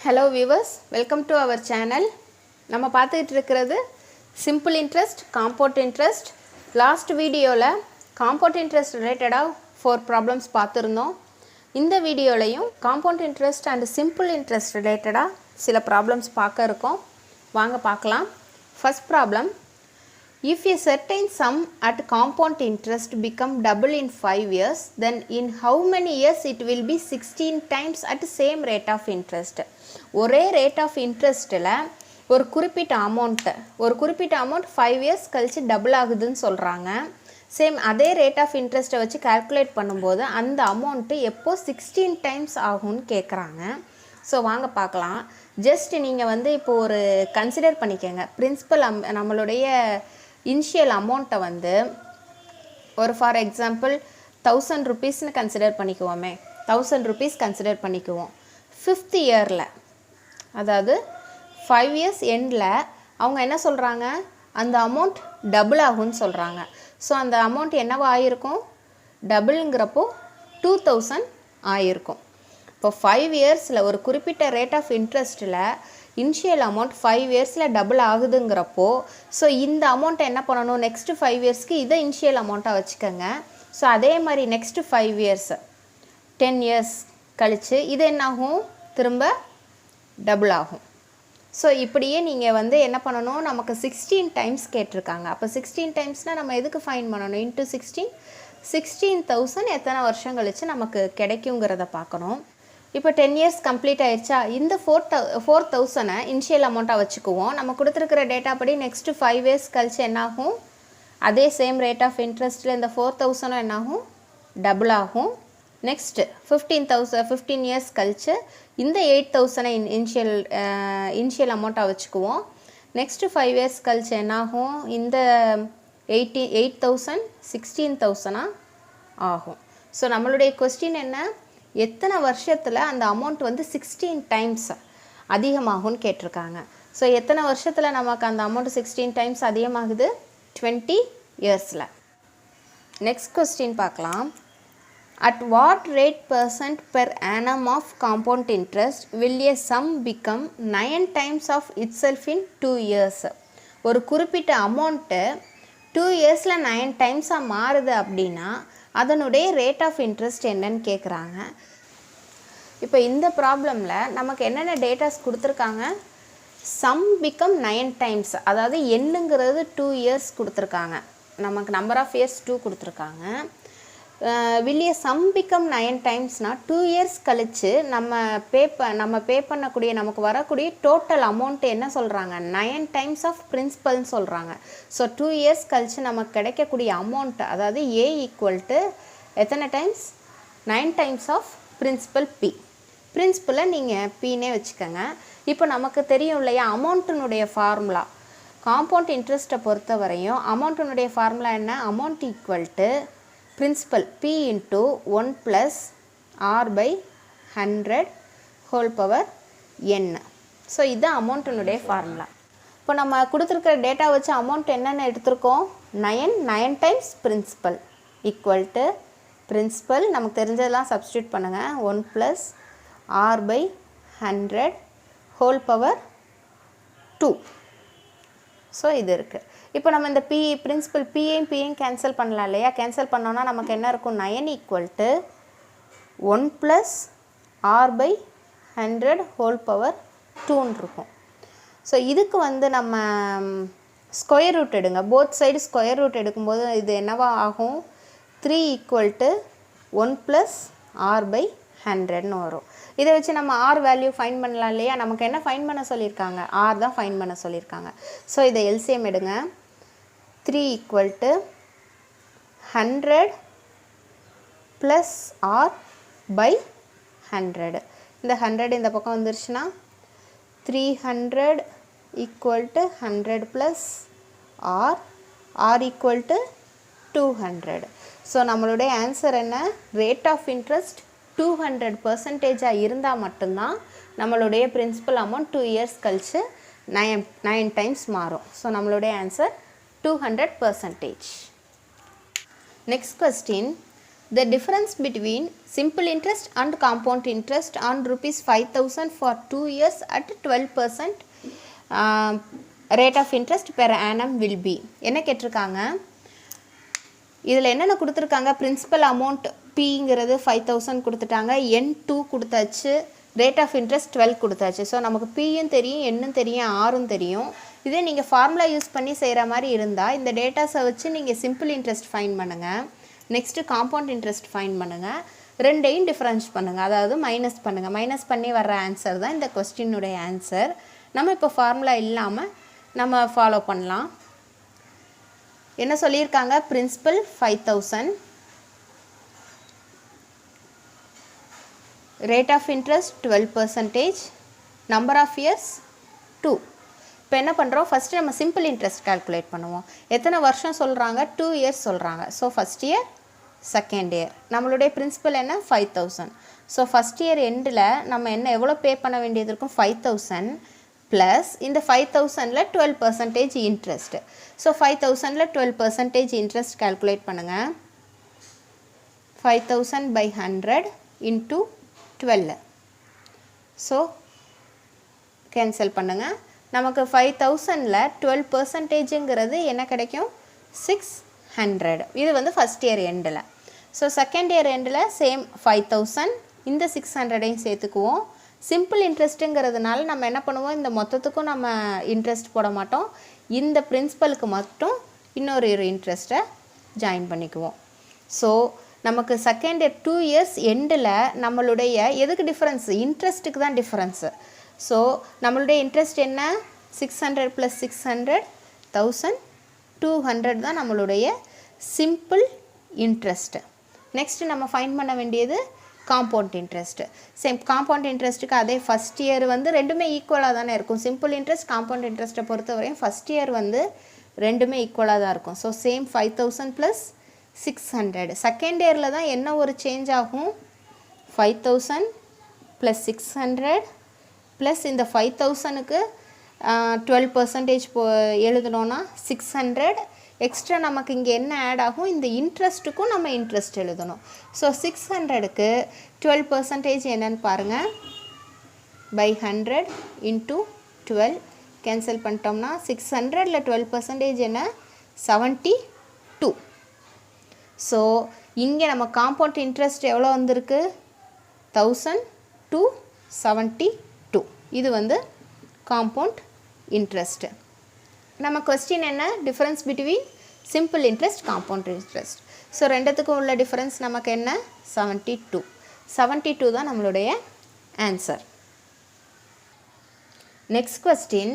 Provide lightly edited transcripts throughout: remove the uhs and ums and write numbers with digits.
Hello viewers, welcome to our channel. நம்ம பார்த்துட்டு இருக்கிறது simple interest, compound interest. Last வீடியோல compound interest related 4 problems பார்த்திருந்தோம். இந்த வீடியோலயும் compound interest and simple interest related சில problems பார்க்க இருக்கோம். வாங்க பார்க்கலாம். First problem, if a certain sum at compound interest become double in 5 years, then in how many years it will be 16 times at same rate of interest? ஒரே rate of இன்ட்ரெஸ்ட்டில் ஒரு குறிப்பிட்ட amount 5 years கழித்து double ஆகுதுன்னு சொல்கிறாங்க. Same அதே rate of இன்ட்ரெஸ்ட்டை வச்சு calculate பண்ணும்போது அந்த அமௌண்ட்டு எப்போ 16 டைம்ஸ் ஆகும்னு கேட்குறாங்க. ஸோ வாங்க பார்க்கலாம். ஜஸ்ட் நீங்கள் இப்போது ஒரு கன்சிடர் பண்ணிக்கோங்க. பிரின்சிபல் நம்மளுடைய இனிஷியல் அமௌண்ட்டை ஒரு ஃபார் எக்ஸாம்பிள் 1000 rupeesனு கன்சிடர் பண்ணிக்குவோமே. 1000 rupees கன்சிடர் பண்ணிக்குவோம். 5th இயரில், அதாவது 5 years எண்டில் அவங்க என்ன சொல்கிறாங்க, அந்த அமௌண்ட் டபுள் ஆகும்னு சொல்கிறாங்க. ஸோ அந்த அமௌண்ட் என்னவா ஆகிருக்கும், டபுளுங்கிறப்போ 2000 ஆகிருக்கும். இப்போ 5 இயர்ஸில் ஒரு குறிப்பிட்ட ரேட் ஆஃப் இன்ட்ரெஸ்ட்டில் இனிஷியல் அமௌண்ட் 5 இயர்ஸில் டபுள் ஆகுதுங்கிறப்போ, ஸோ இந்த அமௌண்ட்டை என்ன பண்ணணும், நெக்ஸ்ட்டு 5 இயர்ஸ்க்கு இதை இனிஷியல் அமௌண்ட்டாக வச்சுக்கோங்க. ஸோ அதே மாதிரி நெக்ஸ்ட்டு 5 இயர்ஸ் 10 இயர்ஸ் கழித்து இது என்னாகும், திரும்ப டபுள் ஆகும். ஸோ இப்படியே நீங்கள் என்ன பண்ணணும், நமக்கு 16 டைம்ஸ் கேட்டிருக்காங்க. அப்போ 16 டைம்ஸ்னால் நம்ம எதுக்கு ஃபைன் பண்ணணும், இன்ட்டு 16,000 எத்தனை வருஷம் கழித்து நமக்கு கிடைக்குங்கிறத பார்க்கணும். இப்போ 10 இயர்ஸ் கம்ப்ளீட் ஆயிடுச்சா, இந்த 4,000 இனிஷியல் அமௌண்ட்டாக வச்சுக்குவோம். நம்ம கொடுத்துருக்கிற டேட்டா படி நெக்ஸ்ட்டு 5 இயர்ஸ் கழித்து என்னாகும், அதே சேம் ரேட் ஆஃப் இன்ட்ரெஸ்ட்டில் இந்த 4,000 என்னாகும், டபுள் ஆகும். நெக்ஸ்ட்டு 15 இயர்ஸ் கழித்து இந்த 8,000 இனிஷியல் அமௌண்ட்டாக வச்சுக்குவோம். நெக்ஸ்ட்டு 5 இயர்ஸ் கழித்து என்னாகும், இந்த 8,000 16,000 ஆகும். ஸோ நம்மளுடைய கொஸ்டின் என்ன, எத்தனை வருஷத்தில் அந்த அமௌண்ட் 16 டைம்ஸ் அதிகமாகும்னு கேட்டிருக்காங்க. ஸோ எத்தனை வருஷத்தில் நமக்கு அந்த அமௌண்ட் 16 டைம்ஸ் அதிகமாகுது, 20 இயர்ஸில். நெக்ஸ்ட் கொஸ்டின் பார்க்கலாம். At what rate % per annum of compound interest will a sum become 9 times of itself in 2 years? ஒரு குறிப்பிட்ட அமௌண்ட்டு 2 இயர்ஸில் 9 டைம்ஸாக மாறுது அப்படின்னா அதனுடைய ரேட் ஆஃப் இன்ட்ரெஸ்ட் என்னன்னு கேட்குறாங்க. இப்போ இந்த ப்ராப்ளமில் நமக்கு என்னென்ன டேட்டாஸ் கொடுத்துருக்காங்க, சம் பிகம் 9 டைம்ஸ், அதாவது எண்ணுங்கிறது 2 இயர்ஸ் கொடுத்துருக்காங்க. நமக்கு நம்பர் ஆஃப் இயர்ஸ் 2 கொடுத்துருக்காங்க. வெளியே சம் பிகம் 9 டைம்ஸ்னால் 2 இயர்ஸ் கழித்து நம்ம பே பண்ணக்கூடிய நமக்கு வரக்கூடிய டோட்டல் அமௌண்ட்டு என்ன சொல்கிறாங்க, 9 டைம்ஸ் ஆஃப் பிரின்சிபல்னு சொல்கிறாங்க. ஸோ 2 இயர்ஸ் கழித்து நமக்கு கிடைக்கக்கூடிய அமௌண்ட், அதாவது ஏ ஈக்குவல் டு எத்தனை times, 9 times of principal P. பிரின்சிபலை நீங்கள் பின்னே வச்சுக்கோங்க. இப்போ நமக்கு தெரியும் இல்லையா, அமௌண்ட்டினுடைய ஃபார்முலா காம்பவுண்ட் இன்ட்ரெஸ்ட்டை பொறுத்த வரையும் அமௌண்ட்டினுடைய ஃபார்முலா என்ன, amount equal to principal p into 1 plus r by 100 whole power n. So இதுதான் அமௌண்ட்டினுடைய ஃபார்முலா. இப்போ நம்ம கொடுத்துருக்கிற டேட்டா வச்சு அமௌண்ட் என்னென்ன எடுத்திருக்கோம், 9 times principal equal to principal நமக்கு தெரிஞ்சதெல்லாம் சப்ஸ்டியூட் பண்ணுங்கள், 1 plus r by 100 whole power 2. So இது இருக்குது. இப்போ நம்ம இந்த பிரின்சிபல் பியையும் கேன்சல் பண்ணலாம் இல்லையா, கேன்சல் பண்ணோன்னா நமக்கு என்ன இருக்கும், 9 equal to 1 plus r by 100 whole power 2ன்னு இருக்கும். ஸோ இதுக்கு நம்ம ஸ்கொயர் ரூட் எடுங்க, போத் சைடு ஸ்கொயர் ரூட் எடுக்கும்போது இது என்னவா ஆகும், 3 equal to 1 plus r by 100ன்னு வரும். இதை வச்சு நம்ம ஆர் வேல்யூ ஃபைன் பண்ணலாம் இல்லையா, நமக்கு என்ன ஃபைன் பண்ண சொல்லியிருக்காங்க, ஆர் தான் ஃபைன் பண்ண சொல்லியிருக்காங்க. ஸோ இதை எல்சிஎம் எடுங்க, 3 equal to 100 plus R by 100. இந்த 100 இந்த பக்கம் வந்துருச்சுன்னா 300 equal to 100 plus R equal to 200. So நம்மளுடைய ஆன்சர் என்ன, ரேட் ஆஃப் இன்ட்ரெஸ்ட் 200% இருந்தால் மட்டும்தான் நம்மளுடைய பிரின்சிபல் அமௌண்ட் 2 இயர்ஸ் கழித்து 9 டைம்ஸ் மாறும். ஸோ நம்மளுடைய answer 200%. Next question, the difference between simple interest and compound interest on rupees 5,000 for 2 years at 12% rate of interest per annum will be. என்ன கேட்டிருக்காங்க, இதில் என்னென்ன கொடுத்துருக்காங்க, பிரின்சிபல் அமௌண்ட் பிங்கிறது 5,000 கொடுத்துட்டாங்க, N2 கொடுத்தாச்சு, ரேட் ஆஃப் இன்ட்ரெஸ்ட் 12 கொடுத்தாச்சு. ஸோ நமக்கு பியும் தெரியும், என்னும் தெரியும், ஆரும் தெரியும். இதே நீங்கள் ஃபார்முலா யூஸ் பண்ணி செய்கிற மாதிரி இருந்தால் இந்த டேட்டாஸை வச்சு நீங்கள் சிம்பிள் இன்ட்ரெஸ்ட் ஃபைன் பண்ணுங்கள், நெக்ஸ்ட்டு காம்பவுண்ட் இன்ட்ரெஸ்ட் ஃபைன் பண்ணுங்கள், ரெண்டையும் டிஃப்ரென்ஸ் பண்ணுங்கள், அதாவது மைனஸ் பண்ணுங்கள். மைனஸ் பண்ணி வர்ற ஆன்சர் தான் இந்த கொஸ்டினுடைய ஆன்சர். நம்ம இப்போ ஃபார்முலா இல்லாமல் நம்ம ஃபாலோ பண்ணலாம். என்ன சொல்லியிருக்காங்க, principal 5,000, rate of interest 12%, number of years 2. இப்போ என்ன பண்ணுறோம், ஃபஸ்ட்டு நம்ம சிம்பிள் இன்ட்ரெஸ்ட் கால்குலேட் பண்ணுவோம். எத்தனை வருஷம் சொல்கிறாங்க, 2 years சொல்கிறாங்க. So first year, second year. நம்மளுடைய பிரின்சிபல் என்ன, 5,000. ஸோ ஃபஸ்ட் இயர் எண்டில் நம்ம என்ன எவ்வளோ பே பண்ண வேண்டியது இருக்கும், 5,000 ப்ளஸ் இந்த 5,000ல் 12% இன்ட்ரெஸ்ட்டு. ஸோ 5,000ல் 12% இன்ட்ரெஸ்ட் கால்குலேட் பண்ணுங்கள். 5,000 by 100 into 12. ஸோ கேன்சல் பண்ணுங்கள். நமக்கு 5,000ல் 12%ங்கிறது என்ன கிடைக்கும், 600. இது வந்து ஃபஸ்ட் இயர் எண்டில். ஸோ செகண்ட் இயர் எண்டில் சேம் 5,000, இந்த 600ஐயும் சேர்த்துக்குவோம். சிம்பிள் இன்ட்ரெஸ்ட்டுங்கிறதுனால நம்ம என்ன பண்ணுவோம், இந்த மொத்தத்துக்கும் நம்ம இன்ட்ரெஸ்ட் போட மாட்டோம், இந்த பிரின்சிபலுக்கு மட்டும் இன்னொரு இன்ட்ரெஸ்ட்டை ஜாயின் பண்ணிக்குவோம். ஸோ நமக்கு செகண்ட் இயர் 2 years எண்டில் நம்மளுடைய எதுக்கு டிஃப்ரென்ஸு, இன்ட்ரெஸ்ட்டுக்கு தான் டிஃப்ரென்ஸு. ஸோ நம்மளுடைய இன்ட்ரெஸ்ட் என்ன, 600 + 600 1200 தான் நம்மளுடைய சிம்பிள் இன்ட்ரெஸ்ட்டு. நெக்ஸ்ட்டு நம்ம ஃபைண்ட் பண்ண வேண்டியது காம்பவுண்ட் இன்ட்ரெஸ்ட்டு. சேம் காம்பவுண்ட் இன்ட்ரெஸ்ட்டுக்கு அதே ஃபஸ்ட் இயர் வந்து ரெண்டுமே ஈக்குவலாக தானே இருக்கும். சிம்பிள் இன்ட்ரெஸ்ட் காம்பவுண்ட் இன்ட்ரெஸ்ட்டை பொறுத்தவரையும் ஃபஸ்ட் இயர் வந்து ரெண்டுமே ஈக்குவலாக தான் இருக்கும். So same 5,000 + 600. செகண்ட் இயரில் தான் என்ன ஒரு சேஞ்ச் ஆகும், 5,000 + 600 ப்ளஸ் இந்த 5,000க்கு 12% எழுதணும்னா 600. எக்ஸ்ட்ரா நமக்கு இங்கே என்ன ஆட் ஆகும், இந்த இன்ட்ரெஸ்ட்டுக்கும் நம்ம இன்ட்ரெஸ்ட் எழுதணும். ஸோ 600க்கு 12% என்னன்னு பாருங்கள், by 100 into 12 கேன்சல் பண்ணிட்டோம்னா 600ல் 12% என்ன, 72. ஸோ இங்கே நம்ம காம்பவுண்ட் இன்ட்ரெஸ்ட் எவ்வளோ வந்திருக்கு, 1,272. இது வந்து காம்பவுண்ட் இன்ட்ரெஸ்ட்டு. நம்ம கொஸ்டின் என்ன, difference between simple interest compound interest. So ரெண்டுத்துக்கும் உள்ள டிஃபரன்ஸ் நமக்கு என்ன, 72. 72 தான் நம்மளுடைய answer. Next question,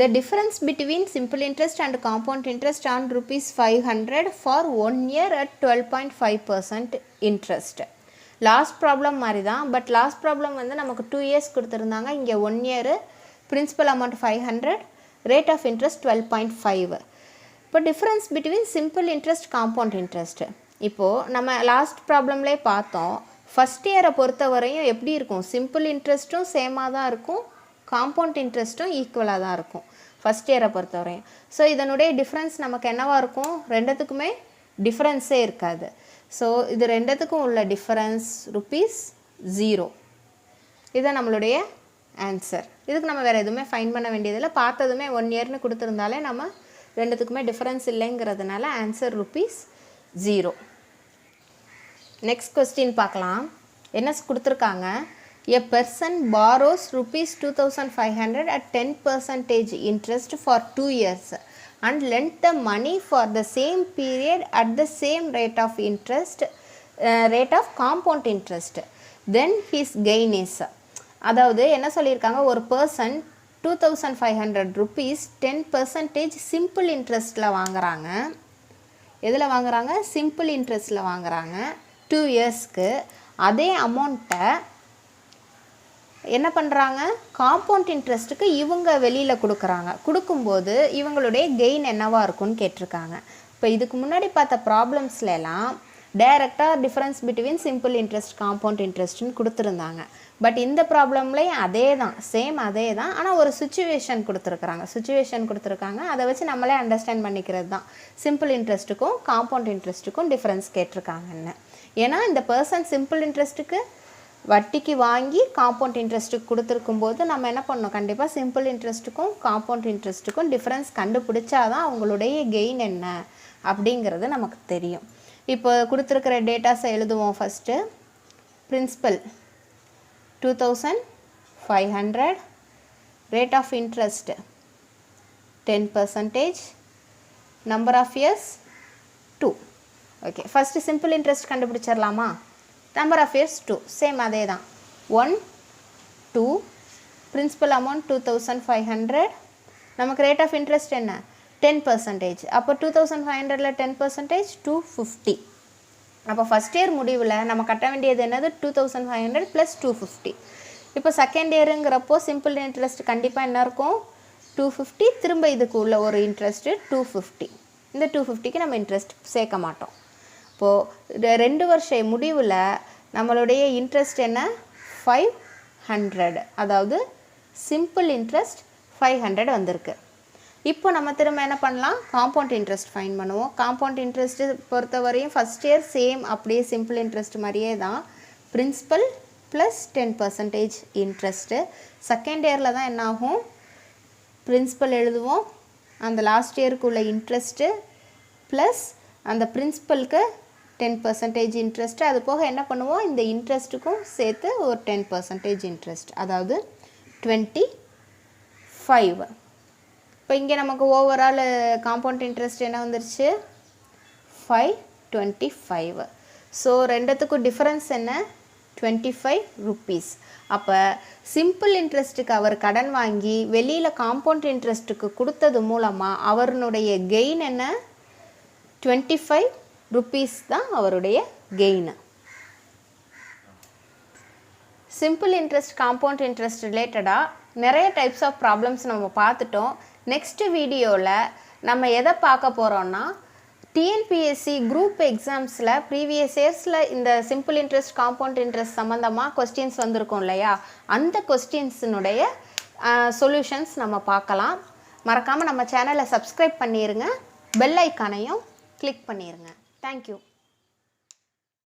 the difference between simple interest and compound interest on rupees 500 for 1 year at 12.5% interest. Last problem மாதிரி தான், பட் லாஸ்ட் ப்ராப்ளம் வந்து நமக்கு 2 years கொடுத்துருந்தாங்க, இங்கே 1 year, principal amount 500, rate of interest 12.5. இப்போ difference between simple interest compound interest. இப்போது நம்ம last ப்ராப்ளம்லேயே பார்த்தோம், ஃபஸ்ட் இயரை பொறுத்த வரையும் எப்படி இருக்கும், சிம்பிள் இன்ட்ரெஸ்ட்டும் சேமாக தான் இருக்கும், காம்பவுண்ட் இன்ட்ரெஸ்ட்டும் ஈக்குவலாக தான் இருக்கும் ஃபஸ்ட் இயரை பொறுத்தவரையும். ஸோ இதனுடைய டிஃப்ரென்ஸ் நமக்கு என்னவாக இருக்கும், ரெண்டுத்துக்குமே டிஃப்ரென்ஸே இருக்காது. ஸோ இது ரெண்டுத்துக்கும் உள்ள டிஃப்ரென்ஸ் ₹0. இதுதான் நம்மளுடைய ஆன்சர். இதுக்கு நம்ம வேறு எதுவுமே ஃபைன் பண்ண வேண்டியதில்லை, பார்த்ததுமே 1 yearன்னு கொடுத்துருந்தாலே நம்ம ரெண்டுத்துக்குமே டிஃப்ரென்ஸ் இல்லைங்கிறதுனால ஆன்சர் ₹0. நெக்ஸ்ட் கொஸ்டின் பார்க்கலாம். என்ன கொடுத்துருக்காங்க, a person borrows ₹2,500 at 10% interest for 2 years and lent the money for the same period at the same rate of interest, rate of compound interest, then his gain is. அதாவது என்ன சொல்லியிருக்காங்க, ஒரு person ₹2,500 10% simple இன்ட்ரெஸ்ட்டில் வாங்குறாங்க. எதில் வாங்குறாங்க, simple இன்ட்ரெஸ்ட்டில் வாங்குறாங்க 2 yearsக்கு. அதே அமௌண்ட்டை என்ன பண்ணுறாங்க, காம்பவுண்ட் இன்ட்ரெஸ்ட்டுக்கு இவங்க வெளியில் கொடுக்குறாங்க. கொடுக்கும்போது இவங்களுடைய கெயின் என்னவாக இருக்குன்னு கேட்டிருக்காங்க. இப்போ இதுக்கு முன்னாடி பார்த்த ப்ராப்ளம்ஸ்லாம் டைரெக்டாக difference between simple interest compound இன்ட்ரெஸ்ட்னு கொடுத்துருந்தாங்க. பட் இந்த ப்ராப்ளம்லேயும் அதே தான், சேம் அதே தான், ஆனால் ஒரு சுச்சுவேஷன் கொடுத்துருக்காங்க. அதை வச்சு நம்மளே அண்டர்ஸ்டாண்ட் பண்ணிக்கிறது தான் சிம்பிள் இன்ட்ரெஸ்ட்டுக்கும் காம்பவுண்ட் இன்ட்ரெஸ்ட்டுக்கும் டிஃப்ரென்ஸ் கேட்டிருக்காங்கன்னு. ஏன்னா இந்த பர்சன் சிம்பிள் இன்ட்ரெஸ்ட்டுக்கு வட்டிக்கு வாங்கி காம்பவுண்ட் இன்ட்ரெஸ்ட்டுக்கு கொடுத்துருக்கும்போது நம்ம என்ன பண்ணணும், கண்டிப்பாக சிம்பிள் இன்ட்ரெஸ்ட்டுக்கும் காம்பவுண்ட் இன்ட்ரெஸ்ட்டுக்கும் டிஃப்ரென்ஸ் கண்டுபிடிச்சாதான் அவங்களுடைய கெயின் என்ன அப்படிங்கிறது நமக்கு தெரியும். இப்போ கொடுத்துருக்கிற டேட்டாஸை எழுதுவோம். First principal 2500, rate of interest 10%, number of years 2. Okay, first simple interest கண்டுபிடிச்சிடலாமா? நம்பர் ஆஃப் இயர்ஸ் 2, சேம் அதே தான். 1 2 பிரின்சிபல் அமௌண்ட் 2500, நமக்கு ரேட் ஆஃப் இன்ட்ரெஸ்ட் என்ன 10%. அப்போ 2500ல் 10% 250. அப்போ ஃபஸ்ட் இயர் முடிவில் நம்ம கட்ட வேண்டியது என்னது 2500 + 250. இப்போ செகண்ட் இயருங்கிறப்போ சிம்பிள் இன்ட்ரெஸ்ட் கண்டிப்பாக என்ன இருக்கும் 250, திரும்ப இதுக்கு உள்ள ஒரு இன்ட்ரெஸ்ட்டு 250. இந்த 250க்கு நம்ம இன்ட்ரெஸ்ட் சேர்க்க மாட்டோம். இப்போது 2 வருஷ முடிவில் நம்மளுடைய இன்ட்ரெஸ்ட் என்ன 500, அதாவது சிம்பிள் இன்ட்ரெஸ்ட் 500 வந்திருக்கு. இப்போ நம்ம திரும்ப என்ன பண்ணலாம், காம்பவுண்ட் இன்ட்ரெஸ்ட் ஃபைன் பண்ணுவோம். காம்பவுண்ட் இன்ட்ரெஸ்ட்டு பொறுத்தவரையும் ஃபஸ்ட் இயர் சேம் அப்படியே சிம்பிள் இன்ட்ரெஸ்ட் மாதிரியே தான், பிரின்சிபல் ப்ளஸ் 10% இன்ட்ரெஸ்ட்டு. செகண்ட் இயரில் தான் என்ன ஆகும், பிரின்சிபல் எழுதுவோம், அந்த லாஸ்ட் இயருக்குள்ள இன்ட்ரெஸ்ட்டு ப்ளஸ் அந்த பிரின்சிபலுக்கு 10% இன்ட்ரெஸ்ட்டு. அது போக என்ன பண்ணுவோம், இந்த இன்ட்ரெஸ்ட்டுக்கும் சேர்த்து ஒரு 10% இன்ட்ரெஸ்ட், அதாவது 25. இப்போ இங்கே நமக்கு ஓவரால் காம்பவுண்ட் இன்ட்ரெஸ்ட் என்ன வந்துருச்சு 525. ஸோ ரெண்டுத்துக்கும் டிஃப்ரென்ஸ் என்ன 25 rupees. அப்போ சிம்பிள் இன்ட்ரெஸ்ட்டுக்கு அவர் கடன் வாங்கி வெளியில் காம்பவுண்ட் இன்ட்ரெஸ்ட்டுக்கு கொடுத்தது மூலமாக அவருடைய கெயின் என்ன 25 rupees தான் அவருடைய gain. Simple interest compound interest ரிலேட்டடாக நிறைய டைப்ஸ் ஆஃப் ப்ராப்ளம்ஸ் நம்ம பார்த்துட்டோம். நெக்ஸ்ட் வீடியோவில் நம்ம எதை பார்க்க போகிறோன்னா, டிஎன்பிஎஸ்சி குரூப் எக்ஸாம்ஸில் ப்ரீவியஸ் இயர்ஸில் இந்த சிம்பிள் இன்ட்ரெஸ்ட் காம்பவுண்ட் இன்ட்ரெஸ்ட் சம்மந்தமாக கொஸ்டின்ஸ் வந்திருக்கும் இல்லையா, அந்த கொஸ்டின்ஸினுடைய சொல்யூஷன்ஸ் நம்ம பார்க்கலாம். மறக்காமல் நம்ம சேனலை சப்ஸ்கிரைப் பண்ணிடுங்க, பெல் ஐக்கானையும் கிளிக் பண்ணிடுங்க. தேங்க்யூ.